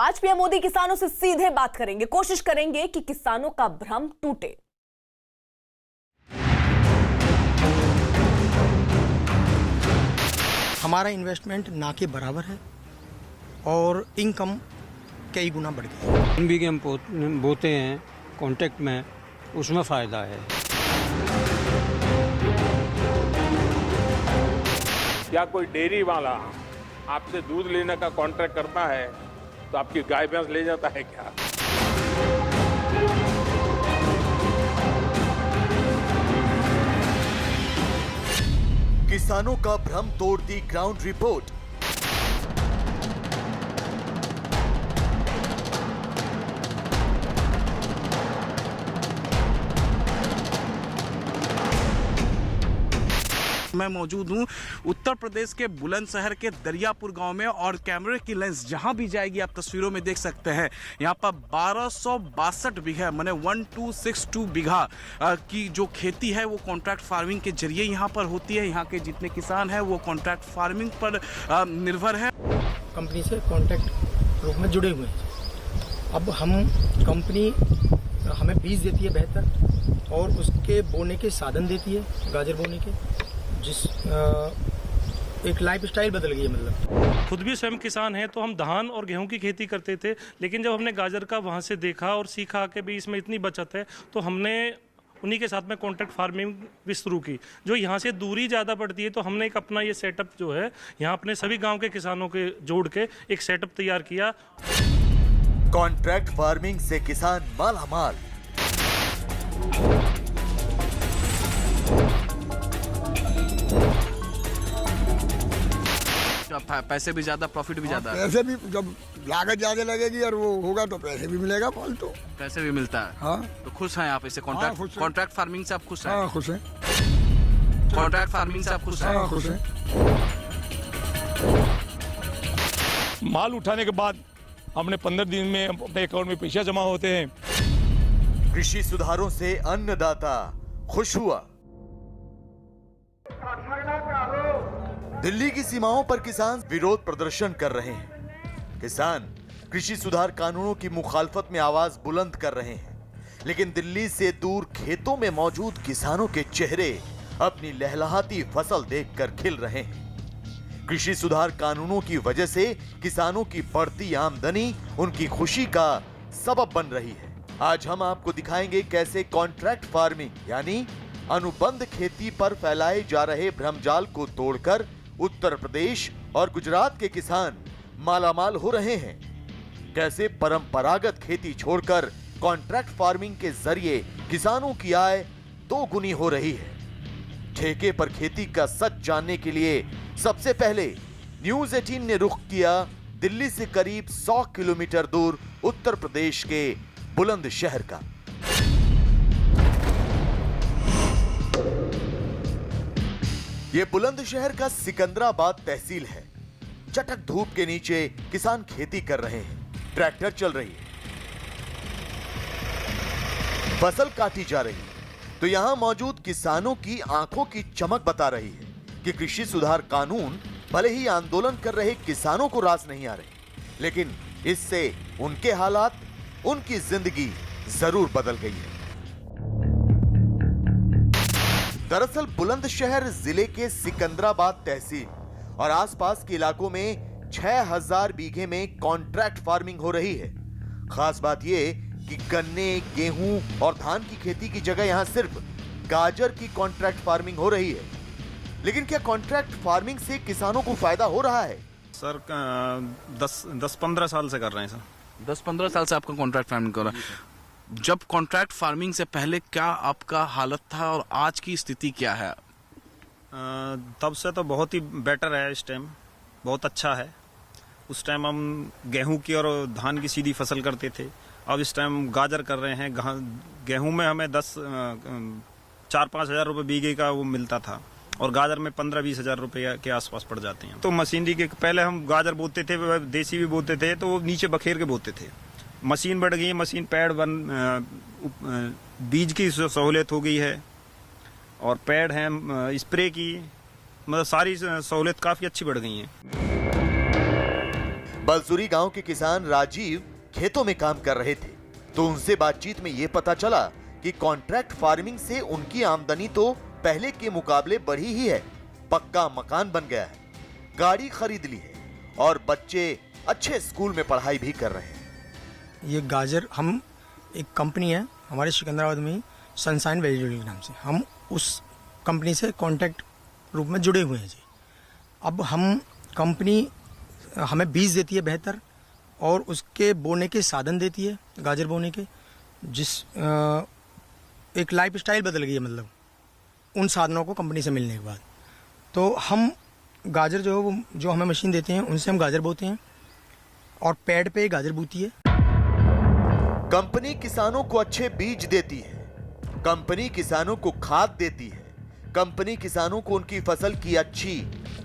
आज पीएम मोदी किसानों से सीधे बात करेंगे, कोशिश करेंगे कि किसानों का भ्रम टूटे। हमारा इन्वेस्टमेंट ना के बराबर है और इनकम कई गुना बढ़ गई। भी हम बोते हैं कॉन्टेक्ट में, उसमें फ़ायदा है। या कोई डेयरी वाला आपसे दूध लेने का कॉन्ट्रैक्ट करता है तो आपकी गाय भैंस ले जाता है क्या? किसानों का भ्रम तोड़ती ग्राउंड रिपोर्ट। मैं मौजूद हूँ उत्तर प्रदेश के बुलंदशहर के दरियापुर गांव में और कैमरे की लेंस जहां भी जाएगी आप तस्वीरों में देख सकते हैं। यहां पर 1262 बीघा माने 1262 बीघा की जो खेती है वो कॉन्ट्रैक्ट फार्मिंग के जरिए यहां पर होती है। यहां के जितने किसान हैं वो कॉन्ट्रैक्ट फार्मिंग पर निर्भर है। कंपनी से कॉन्ट्रैक्ट रूप में जुड़े हुए हैं। अब हम कंपनी हमें बीज देती है बेहतर और उसके बोने के साधन देती है, गाजर बोने के, जिस एक लाइफ स्टाइल बदल गई है। मतलब खुद भी स्वयं किसान हैं तो हम धान और गेहूं की खेती करते थे, लेकिन जब हमने गाजर का वहां से देखा और सीखा कि भी इसमें इतनी बचत है तो हमने उन्हीं के साथ में कॉन्ट्रैक्ट फार्मिंग भी शुरू की। जो यहाँ से दूरी ज़्यादा पड़ती है तो हमने एक अपना ये सेटअप जो है यहाँ अपने सभी गाँव के किसानों के जोड़ के एक सेटअप तैयार किया। कॉन्ट्रैक्ट फार्मिंग से किसान मालामाल। पैसे भी ज्यादा, प्रॉफिट भी ज्यादा। पैसे भी जब लागत ज्यादा लगेगी और वो होगा तो पैसे भी मिलेगा फालतू। पैसे भी मिलता है। हाँ, तो खुश हैं आप इससे? कॉन्ट्रैक्ट फार्मिंग से आप खुश हैं? हाँ खुश हैं। कॉन्ट्रैक्ट फार्मिंग से आप खुश हैं? हाँ खुश हैं। माल उठाने के बाद हमने 15 दिन में अपने अकाउंट में पैसा जमा होते हैं। कृषि सुधारों से अन्नदाता खुश हुआ। दिल्ली की सीमाओं पर किसान विरोध प्रदर्शन कर रहे हैं। किसान कृषि सुधार कानूनों की मुखालफत में आवाज बुलंद कर रहे हैं, लेकिन दिल्ली से दूर खेतों में मौजूद किसानों के चेहरे अपनी लहलहाती फसल देखकर खिल रहे हैं। कृषि सुधार कानूनों की वजह से किसानों की बढ़ती आमदनी उनकी खुशी का सबब बन रही है। आज हम आपको दिखाएंगे कैसे कॉन्ट्रैक्ट फार्मिंग यानी अनुबंध खेती पर फैलाए जा रहे भ्रमजाल को तोड़कर उत्तर प्रदेश और गुजरात के किसान मालामाल हो रहे हैं। कैसे परंपरागत खेती छोड़कर कॉन्ट्रैक्ट फार्मिंग के जरिए किसानों की आय दोगुनी हो रही है। ठेके पर खेती का सच जानने के लिए सबसे पहले न्यूज़ 18 ने रुख किया दिल्ली से करीब 100 किलोमीटर दूर उत्तर प्रदेश के बुलंदशहर का। ये बुलंदशहर का सिकंदराबाद तहसील है। चटक धूप के नीचे किसान खेती कर रहे हैं। ट्रैक्टर चल रही है, फसल काटी जा रही है, तो यहां मौजूद किसानों की आंखों की चमक बता रही है कि कृषि सुधार कानून भले ही आंदोलन कर रहे किसानों को रास नहीं आ रहे, लेकिन इससे उनके हालात, उनकी जिंदगी जरूर बदल गई है। दरअसल बुलंदशहर जिले के सिकंदराबाद तहसील और आसपास के इलाकों में 6000 बीघे में कॉन्ट्रैक्ट फार्मिंग हो रही है। खास बात यह कि गन्ने, गेहूं और धान की खेती की जगह यहां सिर्फ गाजर की कॉन्ट्रैक्ट फार्मिंग हो रही है। लेकिन क्या कॉन्ट्रैक्ट फार्मिंग से किसानों को फायदा हो रहा है? सर 10-15 साल से कर रहे हैं सर। 10-15 साल से आपका कॉन्ट्रैक्ट फार्मिंग कर रहा है। जब कॉन्ट्रैक्ट फार्मिंग से पहले क्या आपका हालत था और आज की स्थिति क्या है? तब से तो बहुत ही बेटर है। इस टाइम बहुत अच्छा है। उस टाइम हम गेहूं की और धान की सीधी फसल करते थे, अब इस टाइम गाजर कर रहे हैं। गेहूं में हमें 4-5 हज़ार रुपये बीघे का वो मिलता था और गाजर में 15-20 हज़ार रुपये के आसपास पड़ जाते हैं। तो मशीनरी के पहले हम गाजर बोते थे, देसी भी बोते थे, तो वो नीचे बखेर के बोते थे। मशीन बढ़ गई है, मशीन पैड बीज की सहूलियत हो गई है और पैड है स्प्रे की, मतलब सारी सहूलियत काफ़ी अच्छी बढ़ गई है। बलसुरी गांव के किसान राजीव खेतों में काम कर रहे थे, तो उनसे बातचीत में ये पता चला कि कॉन्ट्रैक्ट फार्मिंग से उनकी आमदनी तो पहले के मुकाबले बढ़ी ही है। पक्का मकान बन गया है, गाड़ी खरीद ली है और बच्चे अच्छे स्कूल में पढ़ाई भी कर रहे हैं। ये गाजर, हम एक कंपनी है हमारे सिकंदराबाद में ही, सनशाइन वेजिटेबल के नाम से, हम उस कंपनी से कॉन्ट्रैक्ट रूप में जुड़े हुए हैं जी। अब हम कंपनी हमें बीज देती है बेहतर और उसके बोने के साधन देती है, गाजर बोने के, जिस एक लाइफ स्टाइल बदल गई है, मतलब उन साधनों को कंपनी से मिलने के बाद। तो हम गाजर जो है वो जो हमें मशीन देते हैं उनसे हम गाजर बोते हैं और पेड़ पे गाजर बोती है। कंपनी किसानों को अच्छे बीज देती है, कंपनी किसानों को खाद देती है, कंपनी किसानों को उनकी फसल की अच्छी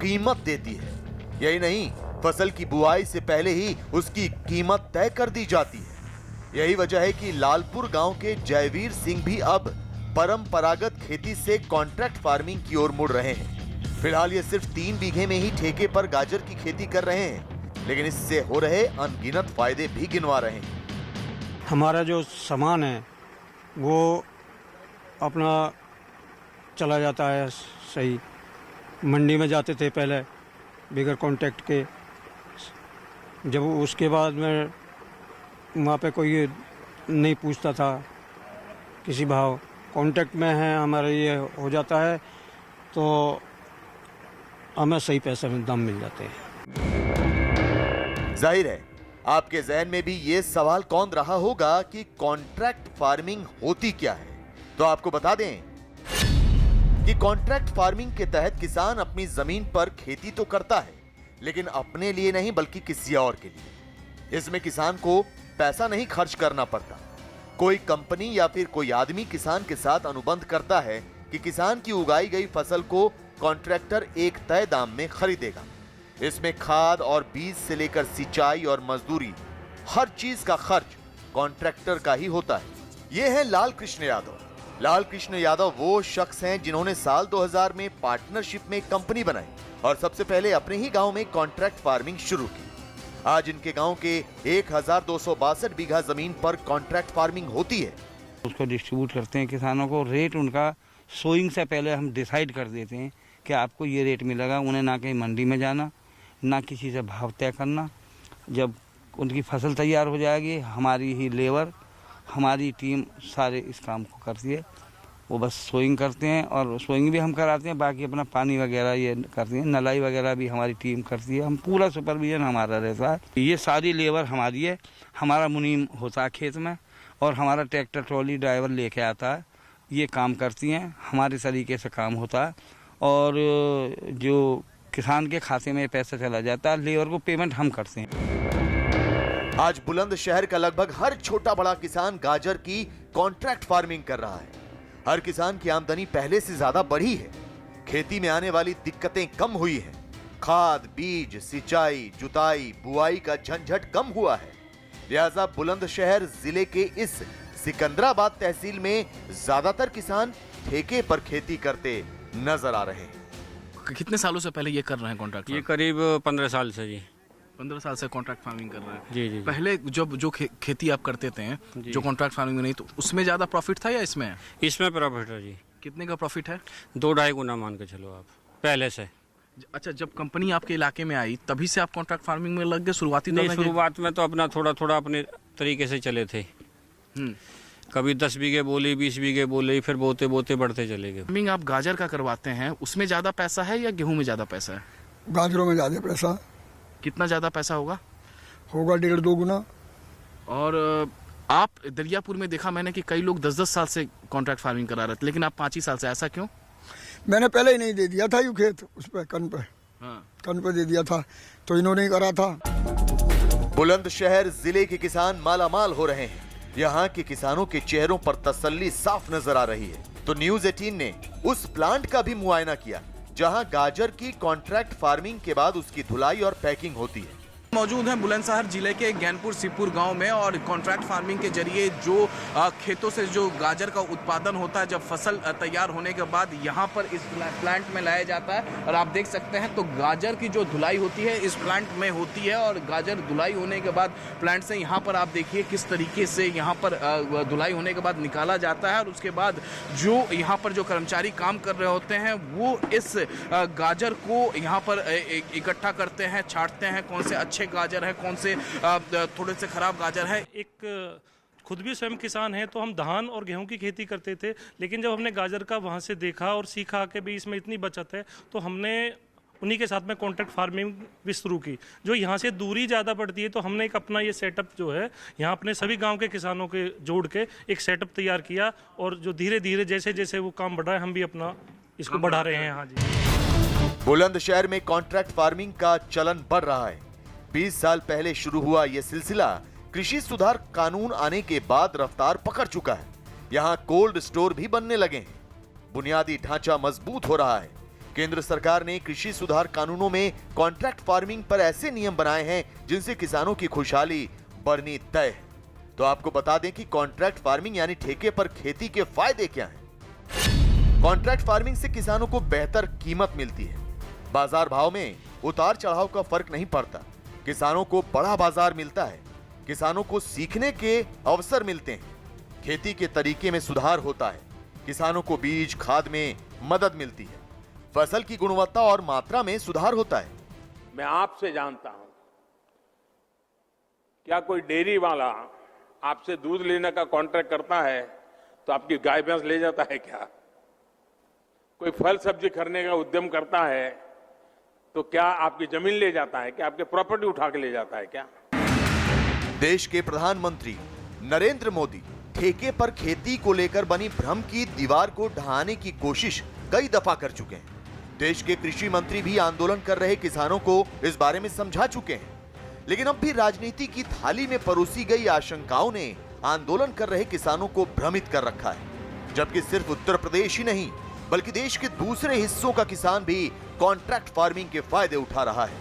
कीमत देती है। यही नहीं, फसल की बुआई से पहले ही उसकी कीमत तय कर दी जाती है। यही वजह है कि लालपुर गांव के जयवीर सिंह भी अब परंपरागत खेती से कॉन्ट्रैक्ट फार्मिंग की ओर मुड़ रहे हैं। फिलहाल ये सिर्फ 3 बीघे में ही ठेके पर गाजर की खेती कर रहे हैं, लेकिन इससे हो रहे अनगिनत फायदे भी गिनवा रहे हैं। हमारा जो सामान है वो अपना चला जाता है सही। मंडी में जाते थे पहले बगैर कॉन्टैक्ट के, जब उसके बाद में वहाँ पे कोई नहीं पूछता था किसी भाव, कॉन्टैक्ट में है हमारा ये हो जाता है तो हमें सही पैसे में दाम मिल जाते हैं। जाहिर है आपके जहन में भी ये सवाल कौन रहा होगा कि कॉन्ट्रैक्ट फार्मिंग होती क्या है। तो आपको बता दें कि कॉन्ट्रैक्ट फार्मिंग के तहत किसान अपनी जमीन पर खेती तो करता है, लेकिन अपने लिए नहीं बल्कि किसी और के लिए। इसमें किसान को पैसा नहीं खर्च करना पड़ता। कोई कंपनी या फिर कोई आदमी किसान के साथ अनुबंध करता है कि किसान की उगाई गई फसल को कॉन्ट्रैक्टर एक तय दाम में खरीदेगा। इसमें खाद और बीज से लेकर सिंचाई और मजदूरी, हर चीज का खर्च कॉन्ट्रैक्टर का ही होता है। ये है लाल कृष्ण यादव। लाल कृष्ण यादव वो शख्स हैं जिन्होंने साल 2000 में पार्टनरशिप में कंपनी बनाई और सबसे पहले अपने ही गांव में कॉन्ट्रैक्ट फार्मिंग शुरू की। आज इनके गांव के 1262 बीघा जमीन पर कॉन्ट्रैक्ट फार्मिंग होती है। उसको डिस्ट्रीब्यूट करते हैं किसानों को। रेट उनका सोइंग से पहले हम डिसाइड कर देते हैं कि आपको ये रेट मिलेगा। उन्हें ना कहीं मंडी में जाना, ना किसी से भाव तय करना। जब उनकी फसल तैयार हो जाएगी, हमारी ही लेबर, हमारी टीम सारे इस काम को करती है। वो बस सोइंग करते हैं और सोइंग भी हम कराते हैं, बाकी अपना पानी वगैरह ये करते हैं, नलाई वगैरह भी हमारी टीम करती है। हम पूरा सुपरविजन हमारा रहता है। ये सारी लेबर हमारी है। हमारा मुनीम होता है खेत में और हमारा ट्रैक्टर ट्रॉली ड्राइवर लेके आता है। ये काम करती हैं, हमारे तरीके से काम होता है और जो किसान के खाते में पैसा चला जाता है, लेबर को पेमेंट हम करते हैं। आज बुलंदशहर का लगभग हर छोटा बड़ा किसान गाजर की कॉन्ट्रैक्ट फार्मिंग कर रहा है। हर किसान की आमदनी पहले से ज्यादा बढ़ी है। खेती में आने वाली दिक्कतें कम हुई हैं। खाद, बीज, सिंचाई, जुताई, बुआई का झंझट कम हुआ है। लिहाजा बुलंदशहर जिले के इस सिकंदराबाद तहसील में ज्यादातर किसान ठेके पर खेती करते नजर आ रहे हैं। कितने सालों से पहले ये कर रहे हैं कॉन्ट्रैक्ट? ये करीब 15 साल से जी। 15 साल से कॉन्ट्रैक्ट फार्मिंग कर रहे हैं। जी जी। पहले जो खेती आप करते थे जो कॉन्ट्रैक्ट फार्मिंग में नहीं, तो उसमें ज्यादा प्रॉफिट था या इसमें? इसमें प्रॉफिट है जी। कितने का प्रॉफिट है? 2-2.5 गुना मान के चलो आप पहले से। अच्छा, जब कंपनी आपके इलाके में आई तभी से आप कॉन्ट्रैक्ट फार्मिंग में लग गए? शुरुआती नहीं, शुरुआत में तो अपना थोड़ा थोड़ा अपने तरीके से चले थे। कभी 10 बीघे बोली, 20 बीघे बोली, फिर बोते बोते बढ़ते चले गए। फार्मिंग आप गाजर का करवाते हैं, उसमें ज्यादा पैसा है या गेहूं में ज्यादा पैसा है? गाजरों में ज्यादा पैसा। कितना ज्यादा पैसा होगा? होगा 1.5-2 गुना। और आप दरियापुर में देखा मैंने कि कई लोग 10-10 साल से कॉन्ट्रैक्ट फार्मिंग करा रहे थे, लेकिन आप 5 ही साल से, ऐसा क्यों? मैंने पहले ही नहीं दे दिया था यू खेत उस पर कन पे दे दिया था, तो इन्होंने ही करा था। बुलंदशहर जिले के किसान मालामाल हो रहे हैं। यहाँ के किसानों के चेहरों पर तसल्ली साफ नजर आ रही है। तो न्यूज़ 18 ने उस प्लांट का भी मुआयना किया जहाँ गाजर की कॉन्ट्रैक्ट फार्मिंग के बाद उसकी धुलाई और पैकिंग होती है। मौजूद हैं बुलंदशहर जिले के ज्ञानपुर सिपुर गांव में और कॉन्ट्रैक्ट फार्मिंग के जरिए जो खेतों से जो गाजर का उत्पादन होता है, जब फसल तैयार होने के बाद यहां पर इस प्लांट में लाया जाता है और आप देख सकते हैं तो गाजर की जो धुलाई होती है इस प्लांट में होती है और गाजर धुलाई होने के बाद प्लांट से यहां पर आप देखिए किस तरीके से यहां पर धुलाई होने के बाद निकाला जाता है और उसके बाद जो यहां पर जो कर्मचारी काम कर रहे होते हैं वो इस गाजर को यहां पर इकट्ठा करते हैं, छांटते हैं कौन से अच्छे गाजर है, कौन से थोड़े से खराब गाजर है। एक खुद भी स्वयं किसान हैं तो हम धान और गेहूं की खेती करते थे, लेकिन जब हमने गाजर का वहाँ से देखा और सीखा कि भी इसमें इतनी बचत है तो हमने उन्हीं के साथ में कॉन्ट्रैक्ट फार्मिंग भी शुरू की। जो यहाँ से दूरी ज़्यादा पड़ती है तो हमने एक अपना ये सेटअप जो है यहाँ अपने सभी गांव के किसानों के जोड़ के एक सेटअप तैयार किया और जो धीरे धीरे जैसे जैसे वो काम बढ़ा है हम भी अपना इसको बढ़ा रहे हैं। हाँ जी, बुलंदशहर में कॉन्ट्रैक्ट फार्मिंग का चलन बढ़ रहा है। 20 साल पहले शुरू हुआ यह सिलसिला कृषि सुधार कानून आने के बाद रफ्तार पकड़ चुका है। यहाँ कोल्ड स्टोर भी बनने लगे हैं, बुनियादी ढांचा मजबूत हो रहा है। केंद्र सरकार ने कृषि सुधार कानूनों में कॉन्ट्रैक्ट फार्मिंग पर ऐसे नियम बनाए हैं जिनसे किसानों की खुशहाली बढ़नी तय है। तो आपको बता दें कि कॉन्ट्रैक्ट फार्मिंग यानी ठेके पर खेती के फायदे क्या हैं। कॉन्ट्रैक्ट फार्मिंग से किसानों को बेहतर कीमत मिलती है, बाजार भाव में उतार चढ़ाव का फर्क नहीं पड़ता, किसानों को बड़ा बाजार मिलता है, किसानों को सीखने के अवसर मिलते हैं, खेती के तरीके में सुधार होता है, किसानों को बीज खाद में मदद मिलती है, फसल की गुणवत्ता और मात्रा में सुधार होता है। मैं आपसे जानता हूं, क्या कोई डेयरी वाला आपसे दूध लेने का कॉन्ट्रैक्ट करता है तो आपकी गाय भैंस ले जाता है क्या? कोई फल सब्जी खरीदने का उद्यम करता है तो क्या आपकी जमीन ले जाता है, क्या आपके प्रॉपर्टी उठा के ले जाता है क्या? देश के प्रधानमंत्री नरेंद्र मोदी ठेके पर खेती को लेकर बनी भ्रम की दीवार को ढहाने की कोशिश कई दफा कर चुके हैं। देश के कृषि मंत्री भी आंदोलन कर रहे किसानों को इस बारे में समझा चुके हैं, लेकिन अब भी राजनीति की थाली में परोसी गई आशंकाओं ने आंदोलन कर रहे किसानों को भ्रमित कर रखा है। जबकि सिर्फ उत्तर प्रदेश ही नहीं बल्कि देश के दूसरे हिस्सों का किसान भी कॉन्ट्रैक्ट फार्मिंग के फायदे उठा रहा है।